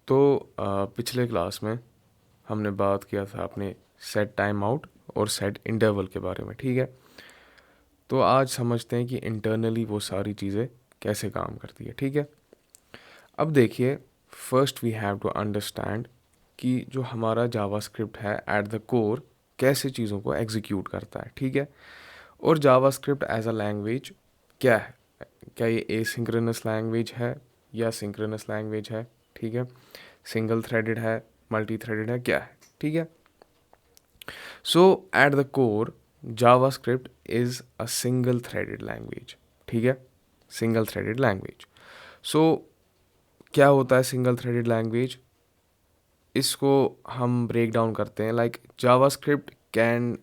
तो पिछले क्लास में हमने बात किया था अपने सेट टाइम आउट और सेट इंटरवल के बारे में, ठीक है। तो आज समझते हैं कि इंटरनली वो सारी चीज़ें कैसे काम करती है, ठीक है। अब देखिए, first we have to understand कि जो हमारा जावास्क्रिप्ट है एट द कोर कैसे चीज़ों को एग्जीक्यूट करता है, ठीक है। और जावास्क्रिप्ट एज अ लैंग्वेज क्या है, क्या ये एसिंक्रोनस लैंग्वेज है या सिंक्रोनस लैंग्वेज है, ठीक है। सिंगल थ्रेडेड है, मल्टी थ्रेडेड है, क्या है, ठीक है। So at the core JavaScript is a single threaded language, ठीक है। Single threaded language. सो क्या होता है सिंगल थ्रेडेड लैंग्वेज, इसको हम ब्रेक डाउन करते हैं। Like JavaScript can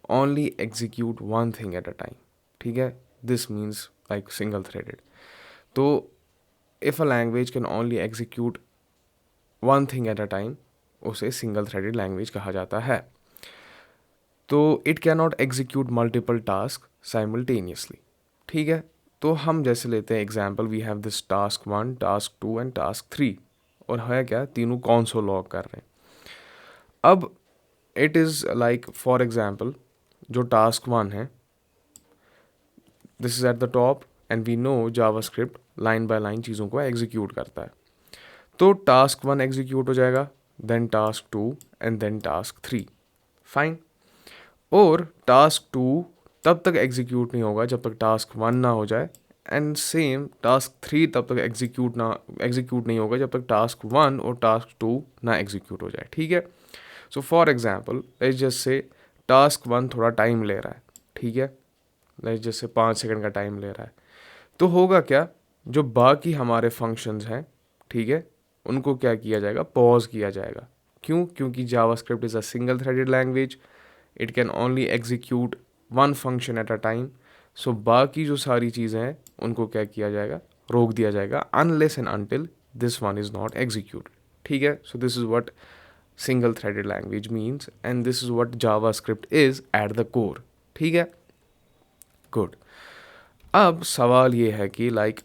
only execute one thing at a time, ठीक है। This means like single threaded. तो if a language can only execute one thing at a time, उसे single threaded language कहा जाता है। तो it can not execute multiple task simultaneously, ठीक है। तो हम जैसे लेते हैं example, we have this task 1, task 2 and task 3, और है क्या, तीनों कौन लॉग कर रहे हैं। अब it is like for example, जो टास्क 1 है, this is at the top and we know JavaScript line by line चीज़ों को एग्जीक्यूट करता है। तो टास्क 1 एग्जीक्यूट हो जाएगा, then task 2 and then task 3, fine. और टास्क 2 तब तक एग्जीक्यूट नहीं होगा जब तक टास्क 1 ना हो जाए, एंड सेम टास्क 3 तब तक एग्जीक्यूट नहीं होगा जब तक टास्क 1 और टास्क 2 ना एग्जीक्यूट हो जाए, ठीक है। So for example let's just से टास्क 1 थोड़ा टाइम ले रहा है, ठीक है। लेट्स जस्ट से 5 सेकंड का टाइम ले रहा है। तो होगा क्या, जो बाकी हमारे फंक्शंस हैं, ठीक है, उनको क्या किया जाएगा, पॉज किया जाएगा। क्यों? क्योंकि JavaScript is a single threaded language, it can only execute one function at a time. So बाकी जो सारी चीज़ें हैं उनको क्या किया जाएगा, रोक दिया जाएगा, unless and until this one is not execute, ठीक है। So this is what single threaded language means and this is what JavaScript is at the core, ठीक है। गुड। अब सवाल ये है कि like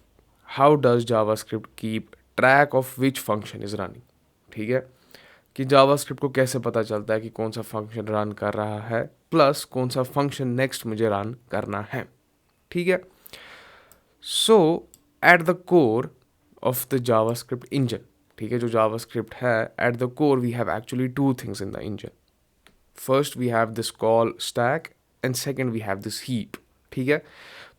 how does JavaScript keep track of which function is running, ठीक है। कि जावास्क्रिप्ट को कैसे पता चलता है कि कौन सा फंक्शन रन कर रहा है, प्लस कौन सा फंक्शन नेक्स्ट मुझे रन करना है, ठीक है। So at the core of the JavaScript engine, ठीक है, जो जावास्क्रिप्ट है at the core we have actually two things in the engine. First we have this call stack and second we have this heap, ठीक है।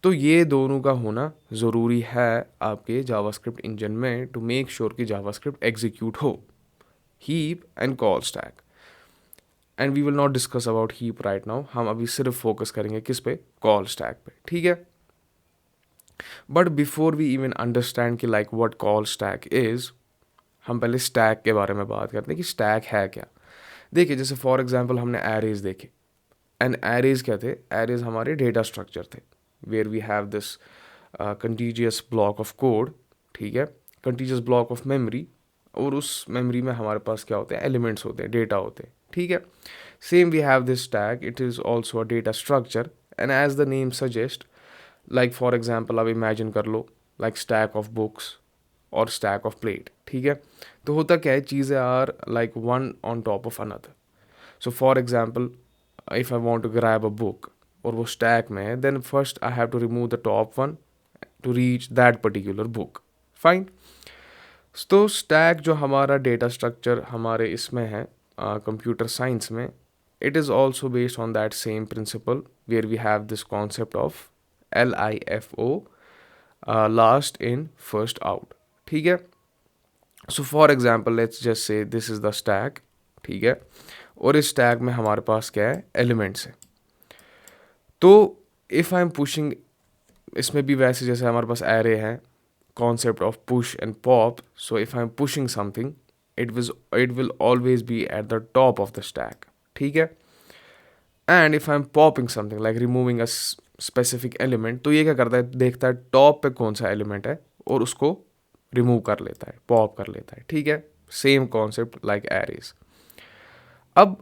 तो ये दोनों का होना ज़रूरी है आपके जावास्क्रिप्ट इंजन में टू मेक श्योर कि जावास्क्रिप्ट एग्जीक्यूट हो। Heap and call stack, and we will not discuss about heap right now, हम अभी सिर्फ फोकस करेंगे किस पे, कॉल स्टैक पे, ठीक है। But before we even understand कि like what call stack is, हम पहले स्टैक के बारे में बात करते हैं कि स्टैक है क्या। देखिए, जैसे फॉर एग्जांपल हमने एरेज देखे, एंड एरेज क्या थे, एरेज हमारे डेटा स्ट्रक्चर थे, where we have this contiguous block of code, ठीक है, कंटीजियस ब्लॉक ऑफ मेमोरी, और उस मेमोरी में हमारे पास क्या होते हैं, एलिमेंट्स होते हैं, डेटा होते हैं, ठीक है। Same we have this tag, it is also a data structure, and as the name suggest, like for example आप इमेजिन कर लो लाइक स्टैक ऑफ बुक्स और स्टैक ऑफ प्लेट, ठीक है। तो होता क्या है, चीज़ें are like one on top of another. So for example if I want to grab a book और वो स्टैक में है, then first I have to remove the top one to reach that particular book, fine. तो stack जो हमारा data structure हमारे इसमें है कंप्यूटर साइंस में, it is also based on that same principle where we have this concept of LIFO, last in first out, ठीक है। So for example let's just say this is the stack, ठीक है, और इस stack में हमारे पास क्या है, एलिमेंट्स है। तो इफ़ आई एम पुशिंग, इसमें भी वैसे जैसे हमारे पास एरे है, concept of push and pop. So if I'm pushing something, it will always be at the top of the stack, ठीक है। And if I'm popping something like removing a specific element, तो ये क्या करता है, देखता है टॉप पे कौन सा एलिमेंट है और उसको रिमूव कर लेता है, पॉप कर लेता है, ठीक है। Same concept like arrays. अब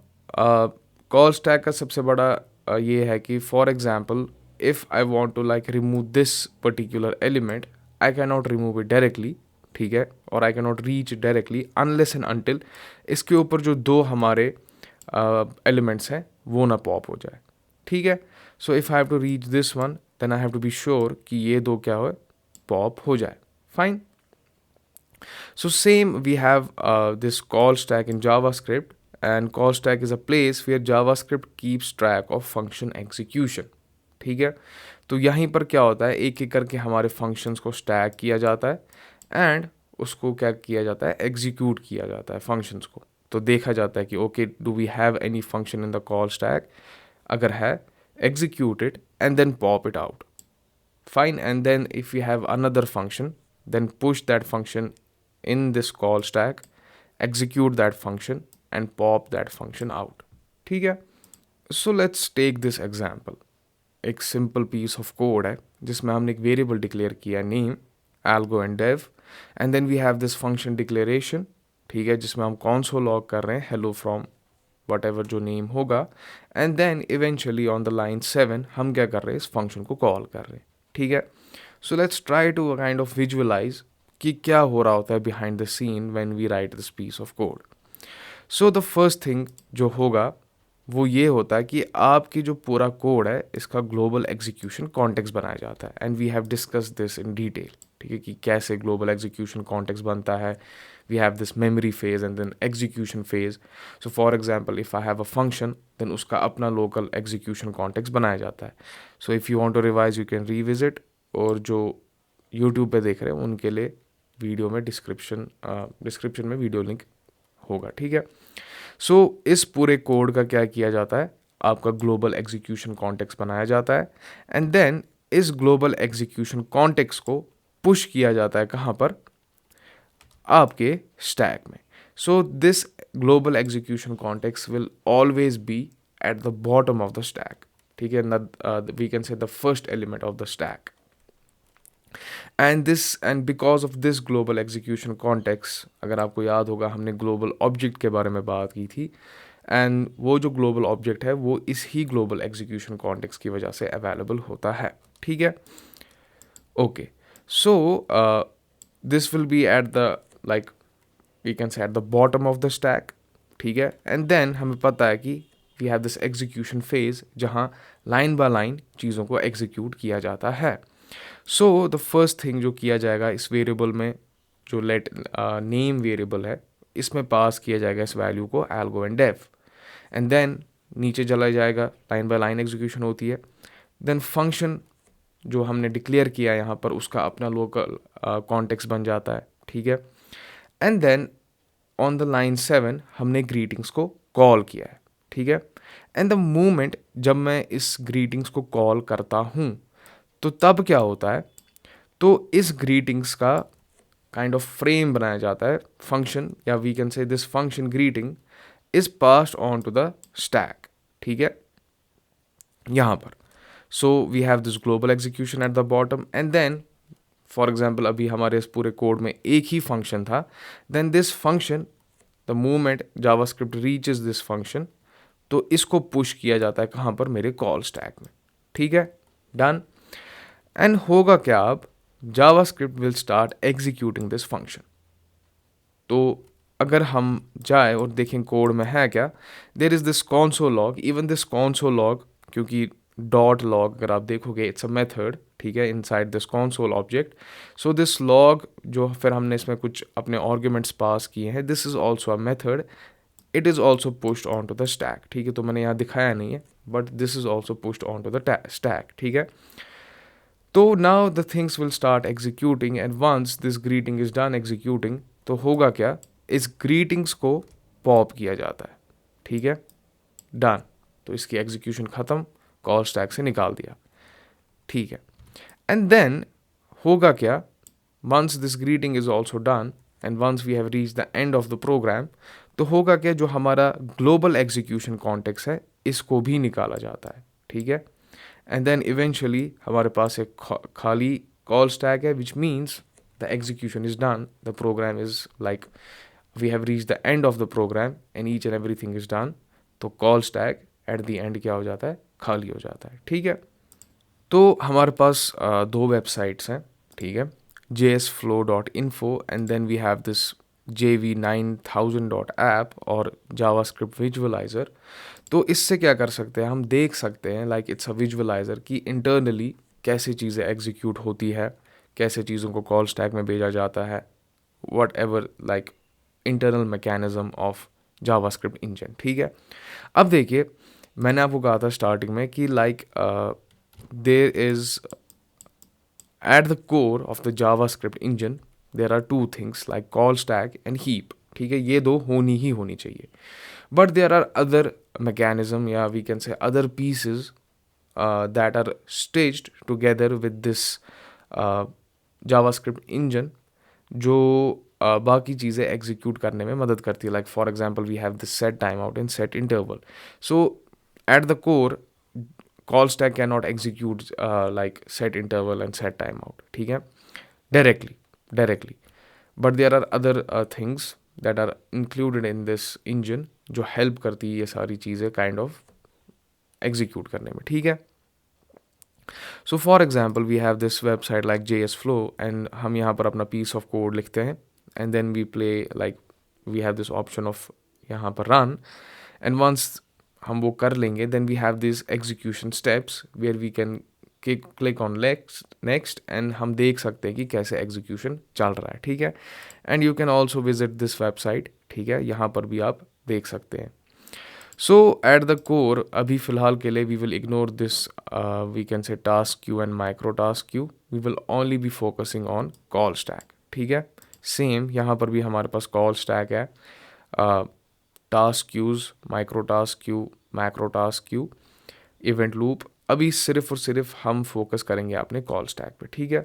कॉल स्टैक का सबसे बड़ा ये है कि for example if I want to like remove this particular element, I cannot remove it directly, ठीक है, और I can not reach directly unless and until इसके ऊपर जो दो हमारे एलिमेंट्स हैं वो ना पॉप हो जाए, ठीक है। So if I have to reach this one then I have to be sure कि ये दो क्या हो, पॉप हो जाए, fine. So same we have this call stack in JavaScript, and call stack is a place where JavaScript keeps track of function execution, ठीक है। तो यहीं पर क्या होता है, एक एक करके हमारे फंक्शंस को स्टैक किया जाता है एंड उसको क्या किया जाता है, एग्जीक्यूट किया जाता है फंक्शंस को। तो देखा जाता है कि okay do we have any function in the call stack, अगर है execute it and then pop it out, fine। And then if you have another function then push that function in this call stack, execute that function and pop that function out, ठीक है। So let's take this example, एक simple piece of code है जिसमें हमने एक variable declare किया name algo and dev, and then we have this function declaration, ठीक है, जिसमें हम console log कर रहे हैं hello from whatever जो नेम होगा, and then eventually on the line 7 हम क्या कर रहे हैं, इस फंक्शन को कॉल कर रहे हैं, ठीक है। So let's try to kind of visualize कि क्या हो रहा होता है behind the scene when we write this piece of code. So the first thing जो होगा वो ये होता है कि आपकी जो पूरा कोड है इसका ग्लोबल एग्जीक्यूशन कॉन्टेक्स्ट बनाया जाता है, and we have discuss this in detail, ठीक है, कि कैसे ग्लोबल एग्जीक्यूशन कॉन्टेक्स्ट बनता है। We have this memory phase and then execution phase. So for example if I have a function then उसका अपना लोकल एग्जीक्यूशन कॉन्टेक्स्ट बनाया जाता है। So if you want to revise you can revisit, और जो YouTube पे देख रहे हैं उनके लिए वीडियो में डिस्क्रिप्शन में वीडियो लिंक होगा, ठीक है। सो इस पूरे कोड का क्या किया जाता है, आपका ग्लोबल एग्जीक्यूशन कॉन्टेक्स्ट बनाया जाता है, एंड देन इस ग्लोबल एग्जीक्यूशन कॉन्टेक्स्ट को पुश किया जाता है कहाँ पर, आपके स्टैक में। So this global execution context will always be at the bottom of the stack, ठीक है, we can say the first element of the stack. And because of this global execution context, अगर आपको याद होगा हमने global object के बारे में बात की थी, एंड वो जो ग्लोबल ऑब्जेक्ट है वो इस ही ग्लोबल एग्जीक्यूशन कॉन्टेक्स्ट की वजह से अवेलेबल होता है, ठीक है। Okay, so this will be at the like we can say at the bottom of the stack, ठीक है। एंड देन हमें पता है कि we have this execution phase जहाँ लाइन बाय लाइन चीज़ों को एग्जीक्यूट किया जाता है। सो द फर्स्ट थिंग जो किया जाएगा इस वेरिएबल में, जो लेट नेम वेरिएबल है, इसमें पास किया जाएगा इस वैल्यू को algo and dev, and then नीचे चला जाएगा, लाइन बाय लाइन एग्जीक्यूशन होती है। देन फंक्शन जो हमने डिक्लेयर किया यहाँ पर उसका अपना लोकल कॉन्टेक्स्ट बन जाता है, ठीक है। And then on the line 7 हमने ग्रीटिंग्स को कॉल किया है, ठीक है। एंड द मोमेंट जब मैं इस ग्रीटिंग्स को कॉल करता हूँ तो तब क्या होता है, तो इस ग्रीटिंग्स का काइंड ऑफ फ्रेम बनाया जाता है फंक्शन, या we can say this function greeting is passed on to the stack, ठीक है, यहाँ पर। So we have this global execution at the bottom, and then for example अभी हमारे इस पूरे कोड में एक ही फंक्शन था, then this function the moment JavaScript reaches this function, तो इसको पुश किया जाता है कहाँ पर, मेरे कॉल स्टैक में, ठीक है, डन। एंड होगा क्या, अब JavaScript will start executing this function. तो अगर हम जाए और देखें कोड में है क्या, there is this console log, even this console log, क्योंकि डॉट लॉग अगर आप देखोगे इट्स अ मेथड, ठीक है, inside this console object. So this log जो फिर हमने इसमें कुछ अपने आर्ग्यूमेंट्स पास किए हैं, this is also a method, it is also pushed on to the stack, ठीक है। तो मैंने यहाँ दिखाया नहीं है, but this is also pushed on to the stack, ठीक है। तो now the things will start executing, and once this greeting is done executing, तो होगा क्या, इस greetings को पॉप किया जाता है, ठीक है, डन। तो इसकी एग्जीक्यूशन ख़त्म, कॉल स्टैक से निकाल दिया, ठीक है। एंड देन होगा क्या, once this greeting is also done and once we have reached the end of the program, तो होगा क्या, जो हमारा ग्लोबल एग्जीक्यूशन कॉन्टेक्स्ट है इसको भी निकाला जाता है, ठीक है। एंड देन इवेंचुअली हमारे पास एक खाली कॉल स्टैक है, which means the execution is done, the program is like we have reach the end of the program and each and everything is done. तो call stack at the end क्या हो जाता है, खाली हो जाता है, ठीक है। तो हमारे पास दो वेबसाइट्स हैं, ठीक है, jsflow.info and then we have this jv9000.app और जावास्क्रिप्ट विजुअलाइज़र. तो इससे क्या कर सकते हैं, हम देख सकते हैं लाइक इट्स अ विजुअलाइज़र कि इंटरनली कैसे चीज़ें एग्जीक्यूट होती है, कैसे चीज़ों को कॉल स्टैक में भेजा जाता है, what ever like internal mechanism of JavaScript engine. ठीक है. अब देखिए, मैंने आपको कहा था स्टार्टिंग में कि like there is at the core of the JavaScript engine there are two things like call stack and heap. ठीक है, ये दो होनी ही होनी चाहिए. But there are other mechanism या we can say other pieces that are stitched together with this JavaScript engine जो बाकी चीज़ें एग्जीक्यूट करने में मदद करती है. Like for example we have this set time out and set interval. So at the core call stack cannot execute like set interval and set timeout. ठीक है, directly. But there are other things that are included in this engine जो help करती है ये सारी चीज़ें kind of execute करने में. ठीक है. So for example we have this website like JSFlow and हम यहाँ पर अपना piece of code लिखते हैं and then we play like we have this option of यहाँ पर run and once हम वो कर लेंगे then we have these execution steps where we can click on next and हम देख सकते हैं कि कैसे execution चल रहा है. ठीक है. and you can also visit this website. ठीक है, यहाँ पर भी आप देख सकते हैं. so at the core अभी फ़िलहाल के लिए we will ignore this we can say task queue and micro task queue. we will only be focusing on call stack. ठीक है. same यहाँ पर भी हमारे पास call stack है, task queues, micro task queue, macro task queue, event loop. अभी सिर्फ और सिर्फ हम फोकस करेंगे अपने कॉल स्टैक पे. ठीक है.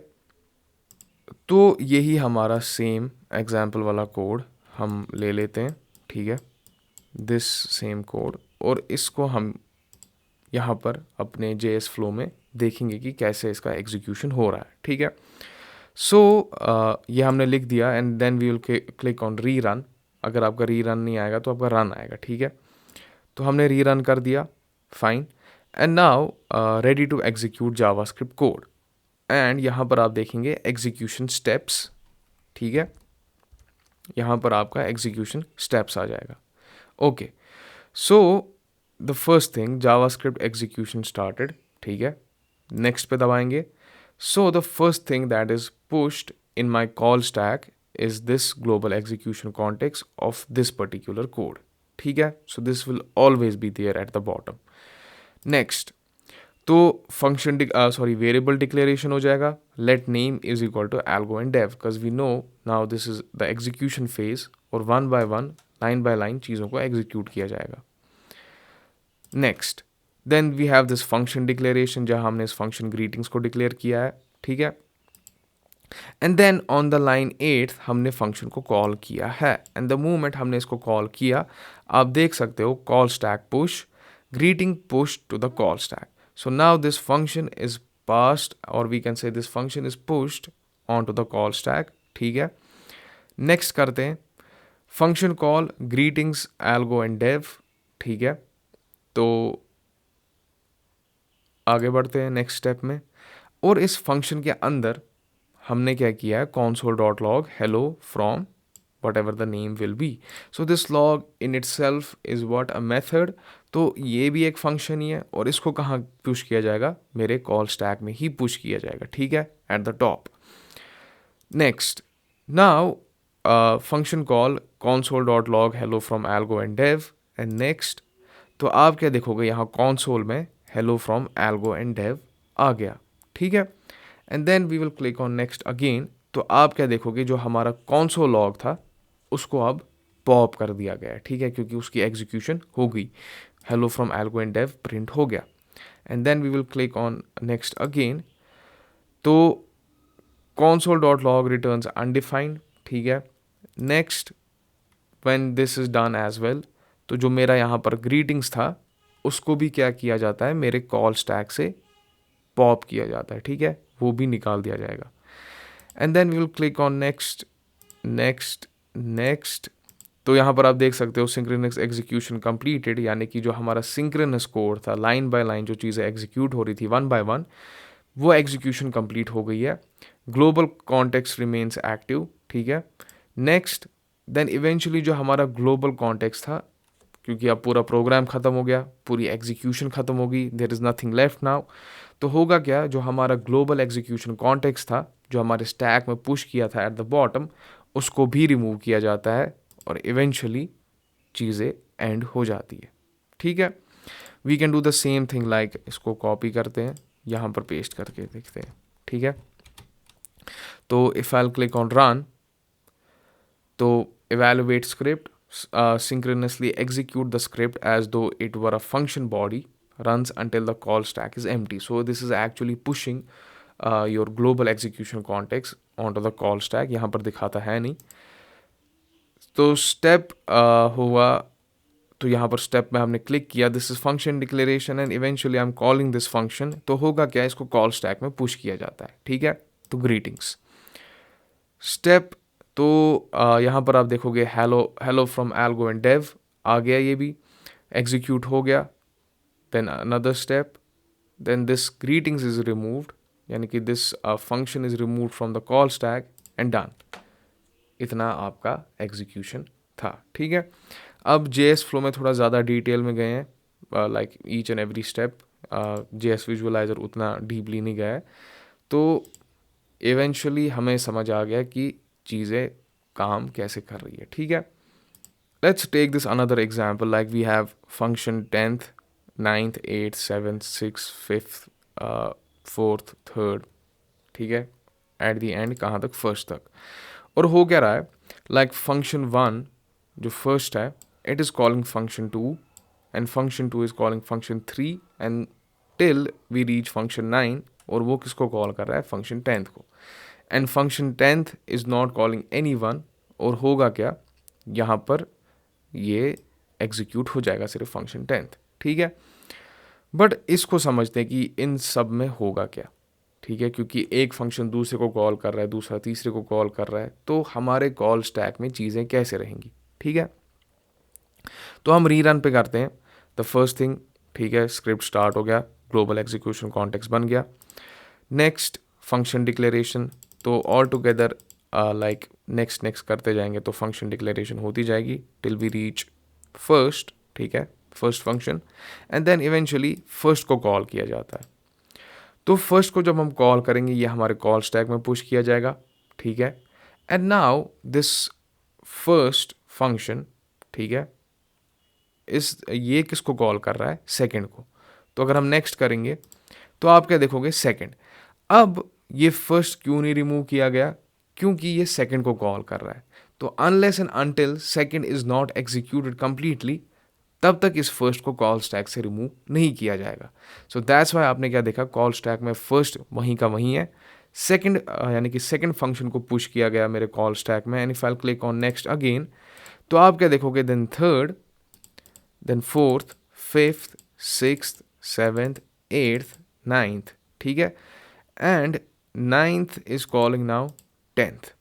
तो यही हमारा सेम एग्जांपल वाला कोड हम ले लेते हैं. ठीक है, दिस सेम कोड, और इसको हम यहाँ पर अपने JS फ्लो में देखेंगे कि कैसे इसका एग्जीक्यूशन हो रहा है. ठीक है. सो ये हमने लिख दिया and then we will click on rerun. अगर आपका री रन नहीं आएगा तो आपका रन आएगा. ठीक है. तो हमने री रन कर दिया, fine. And now ready to execute JavaScript code. And यहाँ पर आप देखेंगे एग्जीक्यूशन स्टेप्स. ठीक है, यहाँ पर आपका एग्जीक्यूशन स्टेप्स आ जाएगा. Okay, so the first thing JavaScript execution started. ठीक है, नेक्स्ट पे दबाएंगे. सो the first thing that is pushed in my call stack is this global execution context of this particular code. ठीक है. so this will always be there at the bottom. next, तो function variable declaration हो जाएगा. let name is equal to algo and dev because we know now this is the execution phase और one by one line by line चीज़ों को execute किया जाएगा. next, then we have this function declaration जहाँ हमने इस function greetings को declare किया है. ठीक है. And then on the line 8 हमने फंक्शन को कॉल किया है. एंड द मोमेंट हमने इसको कॉल किया, आप देख सकते हो call stack push, greeting push to the call stack. So now this function is passed और we can say this function is pushed on to the call stack. ठीक है. नेक्स्ट करते हैं function call greetings Algo and Dev. ठीक है, तो आगे बढ़ते हैं नेक्स्ट स्टेप में. और इस फंक्शन के अंदर हमने क्या किया है, console.log hello from whatever the name will be. so this log in itself is what a method. तो ये भी एक फंक्शन ही है और इसको कहाँ पुश किया जाएगा, मेरे कॉल स्टैक में ही पुश किया जाएगा. ठीक है, at the top. Next, now function call console.log hello from algo and dev. And next, तो आप क्या देखोगे यहाँ console में hello from algo and dev आ गया. ठीक है. And then we will click on next again. तो आप क्या देखोगे, जो हमारा console log था उसको अब पॉप कर दिया गया है. ठीक है, क्योंकि उसकी एग्जीक्यूशन हो गई, hello from algo and dev print हो गया. And then we will click on next again. तो console.log रिटर्न्स अनडिफाइंड. ठीक है. Next, when this is done as well, तो जो मेरा यहाँ पर ग्रीटिंग्स था उसको भी क्या किया जाता है, मेरे कॉल स्टैक से पॉप किया जाता है. ठीक है, वो भी निकाल दिया जाएगा. And then we will click on next next next. तो यहाँ पर आप देख सकते हो सिंक्रोनस एग्जीक्यूशन कंप्लीटेड, यानी कि जो हमारा सिंक्रोनस कोड था, लाइन बाय लाइन जो चीज़ें एग्जीक्यूट हो रही थी वन बाय वन, वो एग्जीक्यूशन कंप्लीट हो गई है. ग्लोबल कॉन्टेक्स्ट रिमेन्स एक्टिव, ठीक है। नेक्स्ट देन इवेंचुअली जो हमारा ग्लोबल कॉन्टेक्स्ट था, क्योंकि अब पूरा प्रोग्राम ख़त्म हो गया, पूरी एग्जीक्यूशन ख़त्म हो गई, there is nothing left now, तो होगा क्या, जो हमारा ग्लोबल एग्जीक्यूशन कॉन्टेक्स्ट था, जो हमारे स्टैक में पुश किया था एट द बॉटम, उसको भी रिमूव किया जाता है और इवेंचुअली चीज़ें एंड हो जाती है, ठीक है। We can do the same thing, like इसको कॉपी करते हैं, यहाँ पर पेस्ट करके देखते हैं, ठीक है। तो if I click on run, तो evaluate script, synchronously execute the script as though it were a function body, runs until the call stack is empty. So this is actually pushing your global execution context onto the call stack. यहाँ पर दिखाता है नहीं, तो step हुआ, तो यहाँ पर स्टेप में हमने क्लिक किया, this is function declaration and eventually I am calling this function, तो होगा क्या, इसको कॉल स्टैक में पुश किया जाता है, ठीक है। तो ग्रीटिंग्स स्टेप, तो यहाँ पर आप देखोगे hello hello from algo and Dev आ गया, ये भी एग्जीक्यूट हो गया। Then another step, then this greetings is removed, यानी कि this function is removed from the call stack and done. इतना आपका एग्जीक्यूशन था, ठीक है। अब JS फ्लो में थोड़ा ज़्यादा डिटेल में गए हैं, like each and every step, JS visualiser उतना डीपली नहीं गया है, तो इवेंचुअली हमें समझ आ गया कि चीज़ें काम कैसे कर रही है, ठीक है। Let's take this another example, like we have function 10th 9th 8th 7th 6th 5th 4th 3rd, ठीक है, एट द एंड कहाँ तक, फर्स्ट तक। और हो क्या रहा है, लाइक फंक्शन 1 जो फर्स्ट है, it is calling function 2 and function 2 is calling function 3 and till we reach function 9, और वो किसको कॉल कर रहा है, फंक्शन 10th को, and function 10th is not calling any one, और होगा क्या, यहाँ पर ये एग्जीक्यूट हो जाएगा सिर्फ फंक्शन 10th, ठीक है। बट इसको समझते हैं कि इन सब में होगा क्या, ठीक है, क्योंकि एक फंक्शन दूसरे को कॉल कर रहा है, दूसरा तीसरे को कॉल कर रहा है, तो हमारे कॉल स्टैक में चीज़ें कैसे रहेंगी, ठीक है। तो हम रीरन पे करते हैं द फर्स्ट थिंग, ठीक है, स्क्रिप्ट स्टार्ट हो गया, ग्लोबल एग्जीक्यूशन कॉन्टेक्स्ट बन गया। नेक्स्ट फंक्शन डिक्लेरेशन, तो all together like next next करते जाएंगे, तो फंक्शन डिक्लेरेशन होती जाएगी टिल वी रीच फर्स्ट, ठीक है, first function, and then eventually first को कॉल किया जाता है। तो फर्स्ट को जब हम कॉल करेंगे, ये हमारे कॉल स्टैक में पुश किया जाएगा, ठीक है। And now this first function, ठीक है, ये किसको कॉल कर रहा है, सेकंड को। तो अगर हम नेक्स्ट करेंगे, तो आप क्या देखोगे, सेकंड। अब ये फर्स्ट क्यों नहीं रिमूव किया गया, क्योंकि ये सेकंड को कॉल कर रहा है। तो unless and until second is not executed completely, तब तक इस फर्स्ट को कॉल स्टैक से रिमूव नहीं किया जाएगा। सो दैट्स वाई आपने क्या देखा, कॉल स्टैक में फर्स्ट वहीं का वहीं है, सेकंड यानी कि सेकंड फंक्शन को पुश किया गया मेरे कॉल स्टैक में, and if I click on next again, तो आप क्या देखोगे, then third, then fourth, fifth, sixth, seventh, eighth, ninth, ठीक है, and ninth is calling now 10th,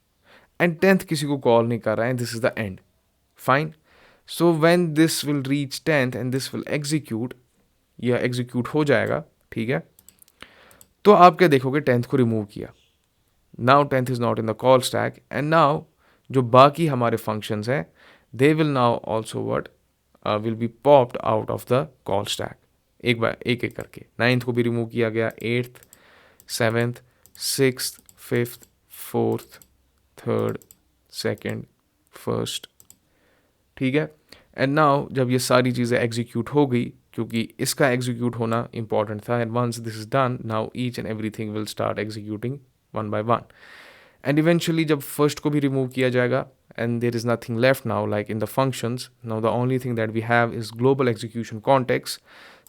and 10th किसी को कॉल नहीं कर रहा है, this is the end, fine. So when this will reach 10th and this will execute, यह execute हो जाएगा, ठीक है। तो आप क्या देखोगे, 10th को रिमूव किया, now 10th is not in the call stack, and now जो बाकी हमारे फंक्शंस हैं, they will now also what will be popped out of the call stack, एक बार एक एक करके। 9th को भी रिमूव किया गया, 8th, 7th, 6th, 5th, 4th, 3rd, 2nd, 1st, ठीक है। एंड नाउ जब ये सारी चीज़ें एग्जीक्यूट हो गई, क्योंकि इसका एग्जीक्यूट होना इंपॉर्टेंट था, and once this is done, now each and everything will start executing one by one, and eventually जब फर्स्ट को भी रिमूव किया जाएगा, and there is nothing left now like in the functions, now the only thing that we have is global execution context,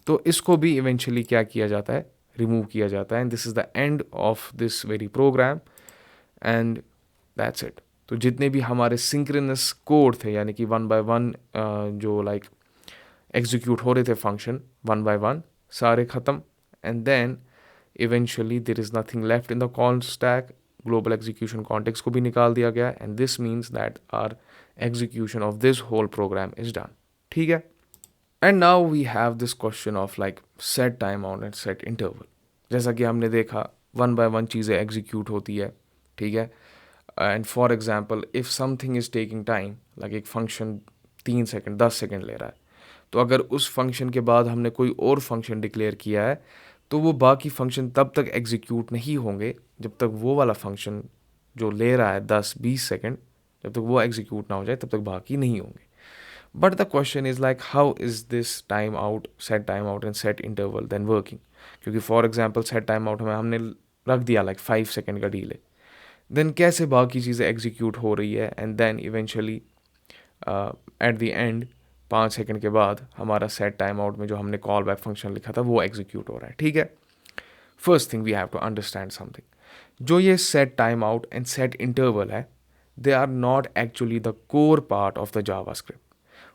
तो इसको भी eventually क्या किया जाता है, रिमूव किया जाता है, and this is the end of this very program, and that's it. तो जितने भी हमारे सिंक्रोनस कोड थे, यानी कि वन बाय वन जो लाइक एग्जीक्यूट हो रहे थे फंक्शन वन बाय वन, सारे ख़त्म, and then eventually there is nothing left in the call stack, global execution context को भी निकाल दिया गया, and this means that our execution of this whole program is done, ठीक है। And now we have this question of like set time out and set interval. जैसा कि हमने देखा, वन बाय वन चीज़ें एग्जीक्यूट होती है, ठीक है। And for example if something is taking time, like एक फंक्शन 3 सेकंड 10 सेकंड ले रहा है, तो अगर उस फंक्शन के बाद हमने कोई और फंक्शन डिक्लेयर किया है तो वो बाकी फंक्शन तब तक एग्जीक्यूट नहीं होंगे जब तक वो वाला फंक्शन जो ले रहा है 10-20 सेकंड, जब तक वो एग्जीक्यूट ना हो जाए तब तक बाकी नहीं होंगे। But the question is like how is this time out and set interval then working. क्योंकि for example set time out में हमने रख दिया लाइक 5 सेकंड का डीले, देन कैसे बाकी चीज़ें एग्जीक्यूट हो रही है and then eventually at the end 5 second के बाद हमारा सेट टाइम आउट में जो हमने कॉल बैक फंक्शन लिखा था वो एग्जीक्यूट हो रहा है। ठीक है। First thing we have to understand something, जो ये set time out and set interval है, they are not actually the core part of the JavaScript.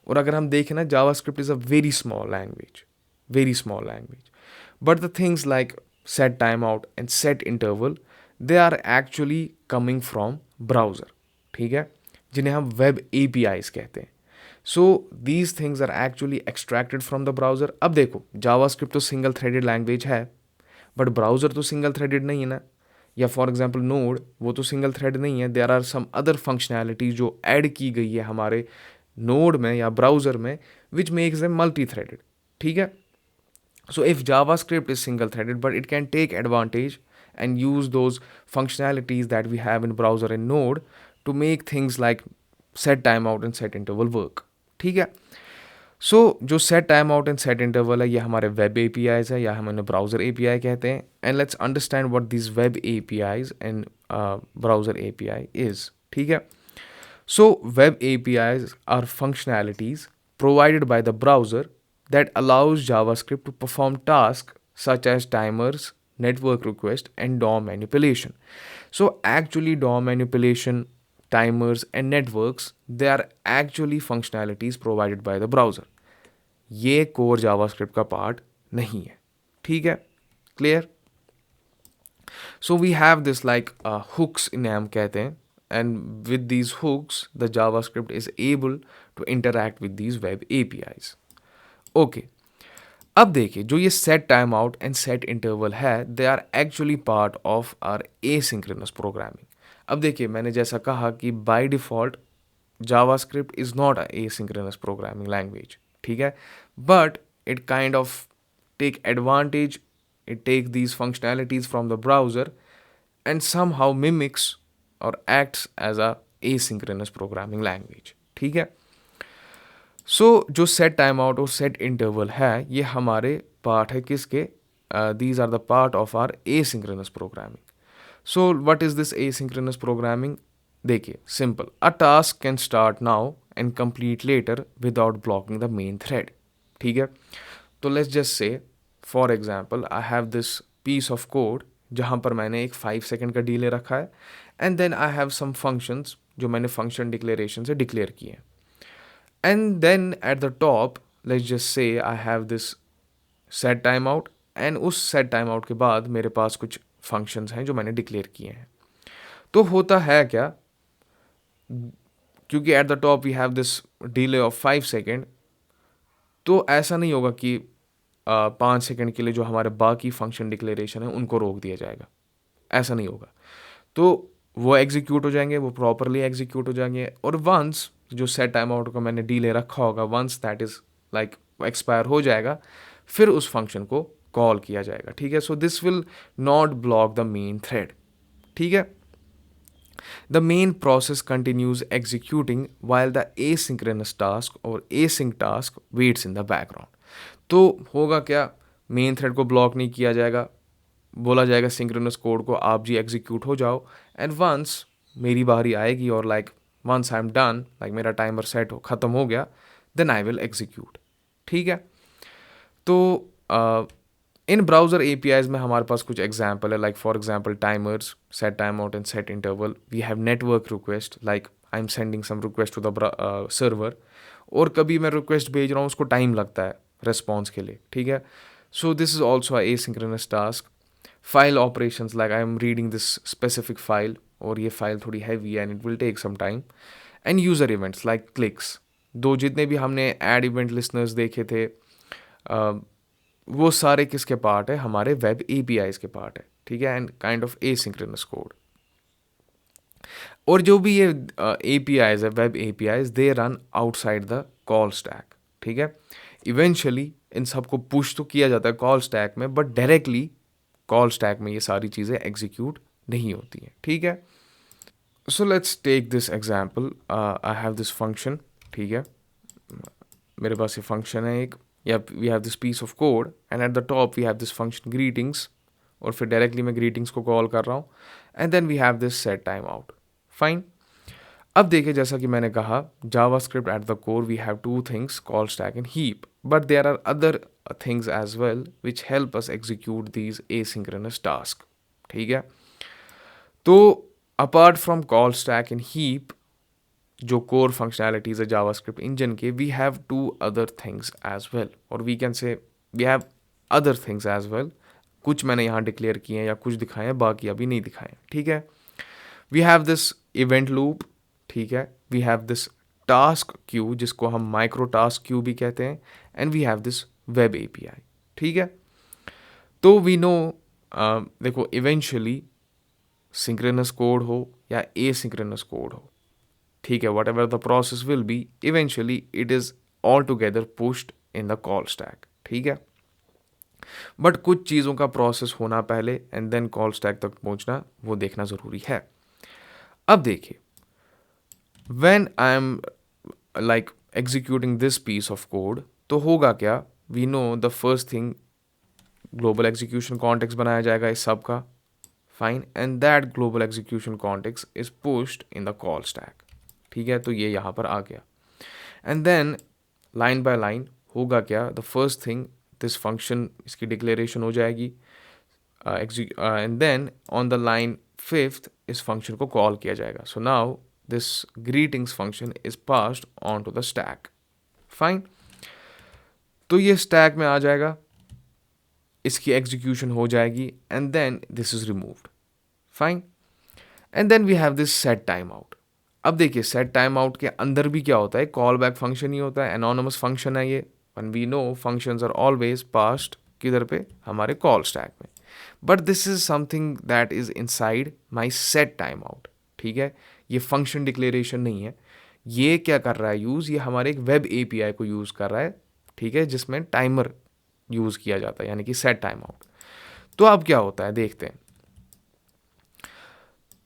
और अगर हम देखें ना, JavaScript is a very small language, very small language, but the things like set timeout and set interval, they are actually coming from browser, ठीक है, जिन्हें हम web APIs कहते हैं। So these things are actually extracted from the browser. अब देखो, JavaScript तो single threaded language है, बट ब्राउज़र तो सिंगल थ्रेडेड नहीं है ना। या फॉर एग्जांपल नोड, वो तो सिंगल थ्रेड नहीं है, there are some other functionality जो ऐड की गई है हमारे नोड में या ब्राउज़र में, which makes them multi threaded. ठीक है। So if JavaScript is single threaded, but it can take advantage and use those functionalities that we have in browser and node to make things like set timeout and set interval work. ठीक है। So जो set time out and set interval है, ये हमारे web APIs है या हम इन्हें ब्राउज़र API कहते हैं। And let's understand what this web APIs and browser API is. ठीक है। So web APIs are functionalities provided by the browser that allows JavaScript to perform tasks such as timers, network request, and DOM manipulation. So actually DOM manipulation, timers, and networks, they are actually functionalities provided by the browser. ये core JavaScript का part नहीं है। ठीक है, clear? So we have this like hooks इन्हें हम कहते हैं, and with these hooks the JavaScript is able to interact with these web APIs. Okay. अब देखिए, जो ये set time out and set interval है, they are actually part of our asynchronous programming. अब देखिए, मैंने जैसा कहा कि by default JavaScript is not a asynchronous programming language, ठीक है, but it kind of take advantage, it take these functionalities from the browser and somehow mimics और acts as a asynchronous programming language. ठीक है। So जो set time out और set interval है, ये हमारे पार्ट है किसके, these are the part of our asynchronous programming. So what is this asynchronous programming? देखिए, simple, a task can start now and complete later without blocking the main thread. ठीक है। तो let's just say for example I have this piece of code जहाँ पर मैंने एक 5 second का delay रखा है, and then I have some functions जो मैंने फंक्शन डिक्लेरेशन से डिक्लेयर किए हैं। And then at the top, let's just say I have this set timeout, and उस set timeout के बाद मेरे पास कुछ functions हैं जो मैंने डिक्लेयर किए हैं। तो होता है क्या, क्योंकि at the top we have this delay of 5 second, तो ऐसा नहीं होगा कि 5 सेकेंड के लिए जो हमारे बाकी फंक्शन डिक्लेरेशन है उनको रोक दिया जाएगा, ऐसा नहीं होगा। तो वो एग्जीक्यूट हो जाएंगे, वो प्रॉपरली एग्जीक्यूट हो जाएंगे, और वंस जो सेट टाइम आउट का मैंने डीले रखा होगा, once that is like expire हो जाएगा, फिर उस फंक्शन को कॉल किया जाएगा। ठीक है। So this will not block the main thread. ठीक है। The main process continues executing while the asynchronous task और async task waits in the background. तो होगा क्या, मेन थ्रेड को ब्लॉक नहीं किया जाएगा, बोला जाएगा सिंक्रोनस कोड को आप जी एग्जीक्यूट हो जाओ, एंड वंस मेरी बारी आएगी और like once I am done, like मेरा टाइमर सेट हो ख़त्म हो गया, देन आई विल एग्जीक्यूट। ठीक है। तो इन ब्राउज़र APIs में हमारे पास कुछ एग्जाम्पल है, like for example timers, set time out and set interval. We have network request, like I am sending some request to the server, और कभी मैं रिक्वेस्ट भेज रहा हूँ, उसको टाइम लगता है रिस्पॉन्स के लिए। ठीक है। So this is also a asynchronous task. File operations, like I am reading this specific file, और ये फाइल थोड़ी हैवी है and it will take some time. And user events like clicks, दो जितने भी हमने एड इवेंट लिसनर्स देखे थे, वो सारे किसके पार्ट है, हमारे वेब APIs के पार्ट है। ठीक है। And kind of asynchronous code. और जो भी ये APIs है, web APIs, they run outside the call stack, ठीक है। इवेंचुअली इन सबको पुश तो किया जाता है कॉल स्टैक में, बट डायरेक्टली कॉल स्टैक में ये सारी चीज़ें एग्जीक्यूट नहीं होती हैं, ठीक है। So let's take this example, I have this function, ठीक है। मेरे पास ये फंक्शन है एक, या we have this piece of code and at the top we have this function greetings, और फिर डायरेक्टली मैं ग्रीटिंग्स को कॉल कर रहा हूँ, and then we have this set time out, fine. अब देखिए, जैसा कि मैंने कहा, JavaScript at the core we have two things, call stack and heap, but there are other things as well which help us execute these asynchronous tasks, ठीक है। तो apart from call stack and heap, जो core functionalities है JavaScript engine के, we have two other things as well, और we can say we have other things as well। कुछ मैंने यहाँ डिक्लेयर किए हैं या कुछ दिखाए हैं, बाकी अभी नहीं दिखाए हैं, ठीक है। We have this event loop, ठीक है। We have this task queue, जिसको हम माइक्रो टास्क क्यू भी कहते हैं, and we have this web API, ठीक है। तो वी नो, देखो, इवेंचुअली सिंक्रोनस कोड हो या एसिंक्रोनस कोड हो, ठीक है, whatever the process will be, eventually it is all together pushed in the call stack, ठीक है। बट कुछ चीज़ों का प्रोसेस होना पहले एंड देन कॉल स्टैक तक पहुंचना, वो देखना ज़रूरी है। अब देखिए, when I am like executing this piece of code, तो होगा क्या, we know the first thing, global execution context बनाया जाएगा इस सब का, fine, and that global execution context is pushed in the call stack, ठीक है। तो ये यहाँ पर आ गया, and then line by line होगा क्या, the first thing, this function, इसकी डिक्लेरेशन हो जाएगी, and then on the line 5th इस फंक्शन को कॉल किया जाएगा। So now this greetings function is passed on to the stack, fine. तो ये स्टैक में आ जाएगा, इसकी एग्जीक्यूशन हो जाएगी, and then this is removed, fine. And then we have this set time out. अब देखिए, सेट टाइम आउट के अंदर भी क्या होता है, कॉल बैक फंक्शन ही होता है, एनोनिमस फंक्शन है ये, and we know functions are always passed किधर पे, हमारे कॉल स्टैक में। But this is something that is inside my set time out, ठीक है। ये फंक्शन डिक्लेरेशन नहीं है, ये क्या कर रहा है यूज़, ये हमारे एक वेब API को यूज़ कर रहा है, ठीक है, जिसमें टाइमर यूज़ किया जाता है, यानी कि सेट टाइम आउट। तो अब क्या होता है, देखते हैं।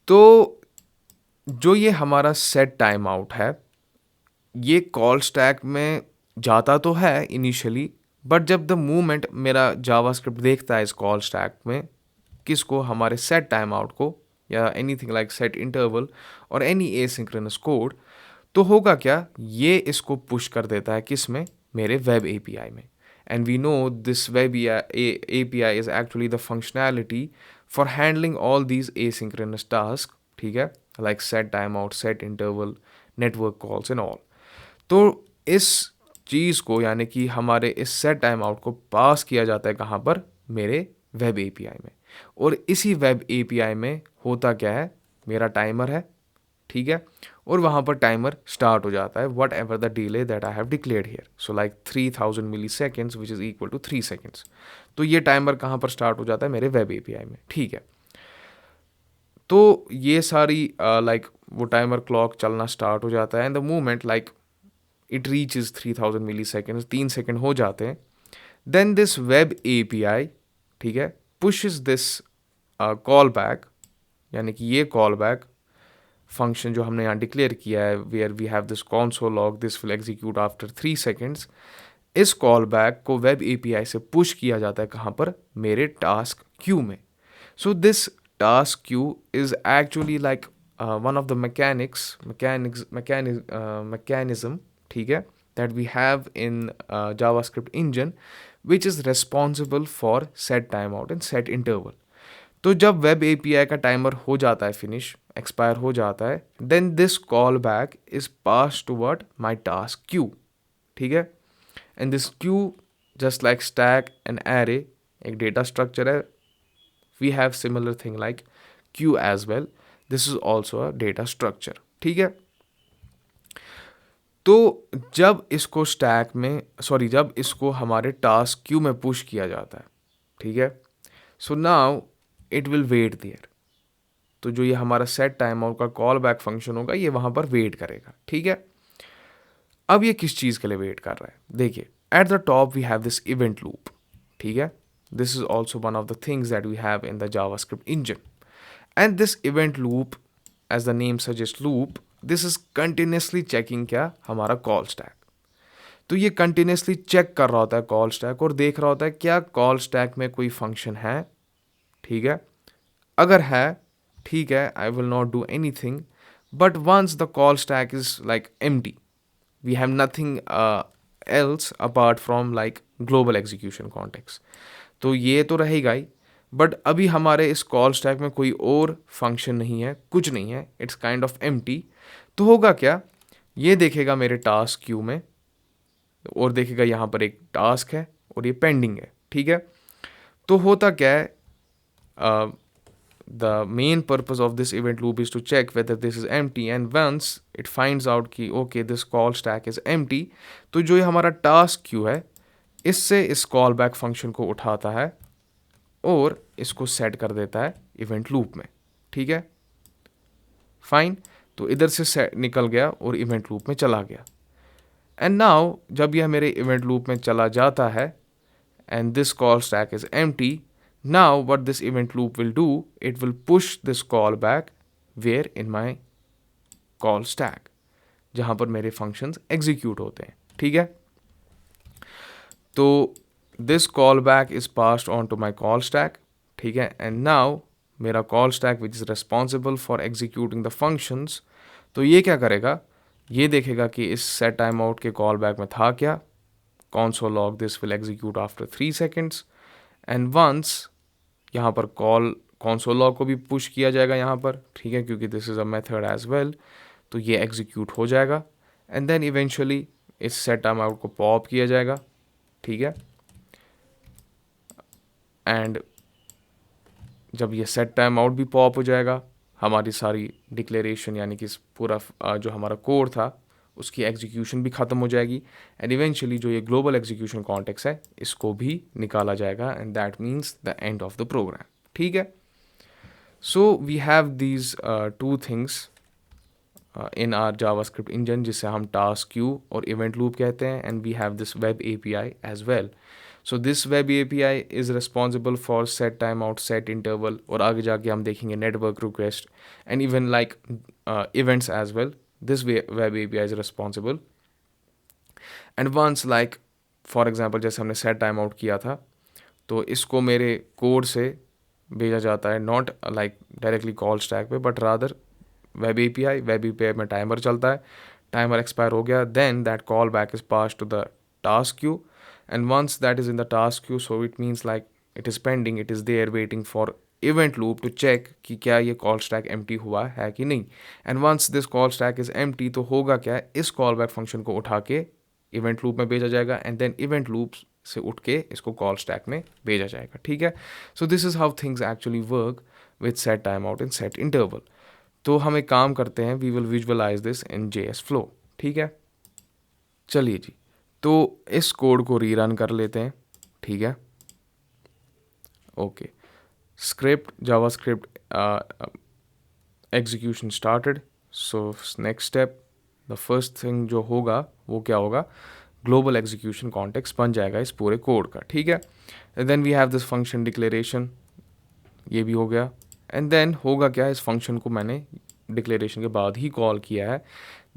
तो जो ये हमारा सेट टाइम आउट है, ये कॉल स्टैक में जाता तो है इनिशियली, बट जब द मूवमेंट मेरा जावास्क्रिप्ट देखता है इस कॉल स्टैक में, किसको, हमारे सेट टाइम आउट को, या एनीथिंग लाइक सेट इंटरवल और एनी एसिंक्रोनस कोड, तो होगा क्या, ये इसको पुश कर देता है किस में, मेरे वेब API में। And we know this web API is actually the functionality for handling all these asynchronous task, ठीक है, like set time out, set interval, network calls and all. तो इस चीज़ को, यानी कि हमारे इस सेट टाइम आउट को पास किया जाता है कहाँ पर, मेरे वेब API में। और इसी वेब API में होता क्या है, मेरा टाइमर है, ठीक है, और वहाँ पर टाइमर स्टार्ट हो जाता है, whatever the delay that I have declared here, so like 3000 milliseconds which is equal to 3 seconds. तो ये टाइमर कहाँ पर स्टार्ट हो जाता है, मेरे वेब API में, ठीक है। तो ये सारी लाइक वो टाइमर क्लॉक चलना स्टार्ट हो जाता है, and the movement like it reaches 3000 milliseconds, 3 second हो जाते हैं, देन दिस वेब API, ठीक है, पुशेस दिस कॉल बैक, यानी कि ये कॉल बैक फंक्शन जो हमने यहाँ डिक्लेयर किया है, where we have this console log, this will execute after 3 seconds, इस कॉल बैक को वेब API से पुश किया जाता है कहाँ पर, मेरे टास्क क्यू में। So this task queue is actually like one of the mechanism, ठीक है, that we have in JavaScript engine, which is responsible for set timeout and set interval। तो जब वेब API का टाइमर हो जाता है finish, expire हो जाता है, then this call back is pass toward my task queue, ठीक है। And this queue, just like stack and array, एक डेटा स्ट्रक्चर है, we have similar thing like queue as well, this is also a data structure, ठीक है। तो जब इसको stack में, सॉरी, जब इसको हमारे टास्क क्यू में पुश किया जाता है, ठीक है, so now it will wait there. तो जो ये हमारा सेट टाइम आउट का कॉल बैक फंक्शन होगा ये वहाँ पर वेट करेगा, ठीक है। अब ये किस चीज़ के लिए वेट कर रहा है, देखिए at the top we have this event loop, ठीक है। This is also one of the things that we have in the JavaScript engine, and this event loop as the name suggest loop, this is continuously checking क्या, हमारा call stack. तो ये continuously check कर रहा होता है call stack और देख रहा होता है क्या कॉल स्टैक में कोई फंक्शन है, ठीक है। अगर है, ठीक है, I will not do anything, but once the call stack is like empty, we have nothing else apart from like global execution context, तो ये तो रहेगा ही, बट अभी हमारे इस कॉल स्टैक में कोई और फंक्शन नहीं है, कुछ नहीं है, इट्स काइंड ऑफ एम्प्टी। तो होगा क्या, ये देखेगा मेरे टास्क क्यू में और देखेगा यहाँ पर एक टास्क है और ये पेंडिंग है, ठीक है। तो होता क्या है, the main purpose of this event loop is to check whether this is empty, and once it finds out कि okay this call stack is empty, तो जो ये हमारा टास्क क्यू है इससे इस कॉल बैक फंक्शन को उठाता है और इसको सेट कर देता है इवेंट लूप में, ठीक है, फाइन। तो इधर से निकल गया और इवेंट लूप में चला गया, एंड नाउ जब यह मेरे इवेंट लूप में चला जाता है and this call stack is empty, now what this event loop will do, it will push this call back where in my call stack, जहाँ पर मेरे functions execute होते हैं, ठीक है। तो this call back is passed on to my call stack, ठीक है, and now मेरा call stack which is responsible for executing the functions, तो ये क्या करेगा, ये देखेगा कि इस set timeout के call back में था क्या, console log this will execute after 3 seconds, and once यहाँ पर console log को भी push किया जाएगा यहाँ पर, ठीक है, क्योंकि this is a method as well, तो ये execute हो जाएगा, and then eventually इस set timeout को pop किया जाएगा, ठीक है। and जब ये set timeout भी pop हो जाएगा, हमारी सारी डिक्लेरेशन यानी कि पूरा जो हमारा कोड था उसकी एग्जीक्यूशन भी ख़त्म हो जाएगी, एंड इवेंचुअली जो ये ग्लोबल एग्जीक्यूशन कॉन्टेक्स्ट है इसको भी निकाला जाएगा, and that means the end of the program, ठीक है। So we have these two things in our JavaScript engine जिसे हम टास्क क्यू और इवेंट लूप कहते हैं, and we have this web API as well. So this web API is responsible for set time out, set interval, और आगे जाके हम देखेंगे network request and even like events as well. This web API is responsible, and once like for example जैसे हमने set timeout किया था, तो इसको मेरे कोड से भेजा जाता है, not like directly call stack पे, बट रादर वेब API में टाइमर चलता है, टाइमर एक्सपायर हो गया, then that call back is pass to the task queue, and once that is in the task queue, so it means like it is pending, it is there waiting for event loop to check कि क्या ये call stack empty हुआ है कि नहीं, and once this call stack is empty, तो होगा क्या, इस कॉल बैक फंक्शन को उठा के इवेंट लूप में भेजा जाएगा, एंड देन इवेंट लूप से उठ के इसको कॉल स्टैक में भेजा जाएगा, ठीक है। So this is how things actually work with set time out and set interval. तो हम एक काम करते हैं, we will visualize this in JS flow, ठीक है। चलिए जी, तो इस कोड को रीरन कर लेते हैं, ठीक है, okay. script javascript execution started, so next step, the first thing जो होगा वो क्या होगा, global execution context बन जाएगा इस पूरे कोड का, ठीक है। and then we have this function declaration, ये भी हो गया, and then होगा क्या, इस function को मैंने declaration के बाद ही कॉल किया है,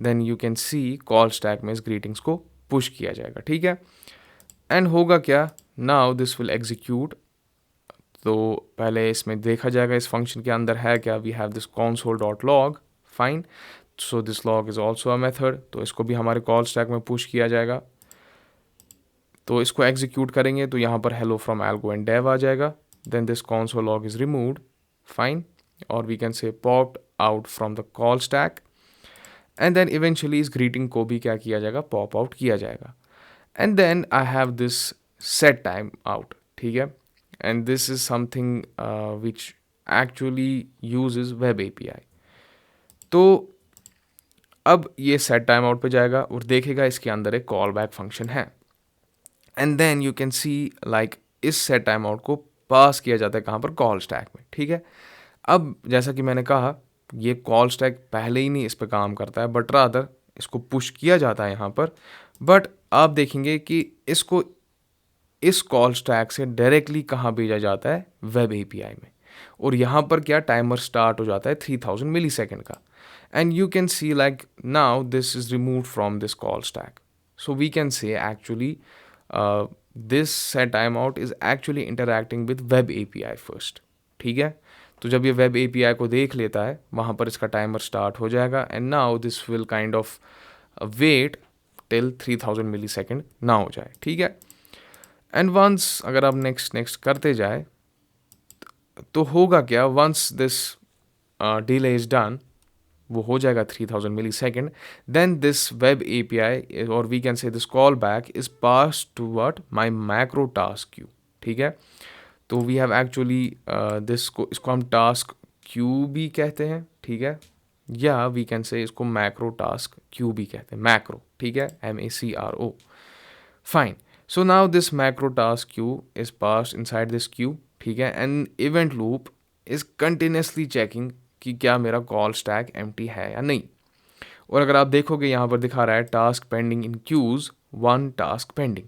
then you can see call stack में इस greetings को push किया जाएगा, ठीक है। and होगा क्या, now this will execute, तो पहले इसमें देखा जाएगा इस फंक्शन के अंदर है क्या, we have this console.log, fine, so this log is also a method, तो इसको भी हमारे कॉल स्टैक में पुश किया जाएगा, तो इसको एग्जीक्यूट करेंगे तो यहाँ पर hello from algo and dev आ जाएगा, then this console log is removed, fine, और we can say popped out from the call stack, and then eventually इस ग्रीटिंग को भी क्या किया जाएगा, पॉप आउट किया जाएगा, and then I have this set time out, ठीक है, and this is something which actually uses web API। तो अब ये set timeout पे जाएगा और देखेगा इसके अंदर एक call back function है, and then you can see like इस set timeout को पास किया जाता है कहाँ पर, call stack में, ठीक है। अब जैसा कि मैंने कहा, ये कॉल स्टैक पहले ही नहीं इस पर काम करता है, बट रादर इसको पुश किया जाता है यहाँ पर। बट आप देखेंगे कि इसको इस कॉल स्टैक से डायरेक्टली कहाँ भेजा जाता है, वेब एपीआई में। और यहाँ पर क्या टाइमर स्टार्ट हो जाता है 3000 मिली सेकेंड का। And you can see like now this is remove from this call stack. So we can say actually this set time out is actually interacting with web API first. ठीक है, तो जब ये web API को देख लेता है वहाँ पर इसका टाइमर स्टार्ट हो जाएगा। And now this will kind of wait till 3000 millisecond ना हो जाए। ठीक है, एंड वंस अगर आप नेक्स्ट नेक्स्ट करते जाए तो होगा क्या, once this delay is done, वो हो जाएगा 3000 millisecond, then this web API और we can say this call back is pass to what my macro task queue. ठीक है, तो वी हैव एक्चुअली दिस को इसको हम टास्क क्यू भी कहते हैं। ठीक है, या वी कैन से इसको मैक्रो टास्क क्यू भी कहते हैं, मैक्रो। ठीक है, MACRO। Fine, so now this macro task queue is pass inside this Q. ठीक है, and event loop is continuously checking कि क्या मेरा कॉल स्टैक एम्प्टी है या नहीं। और अगर आप देखोगे यहाँ पर दिखा रहा है task pending in queues, 1 task pending.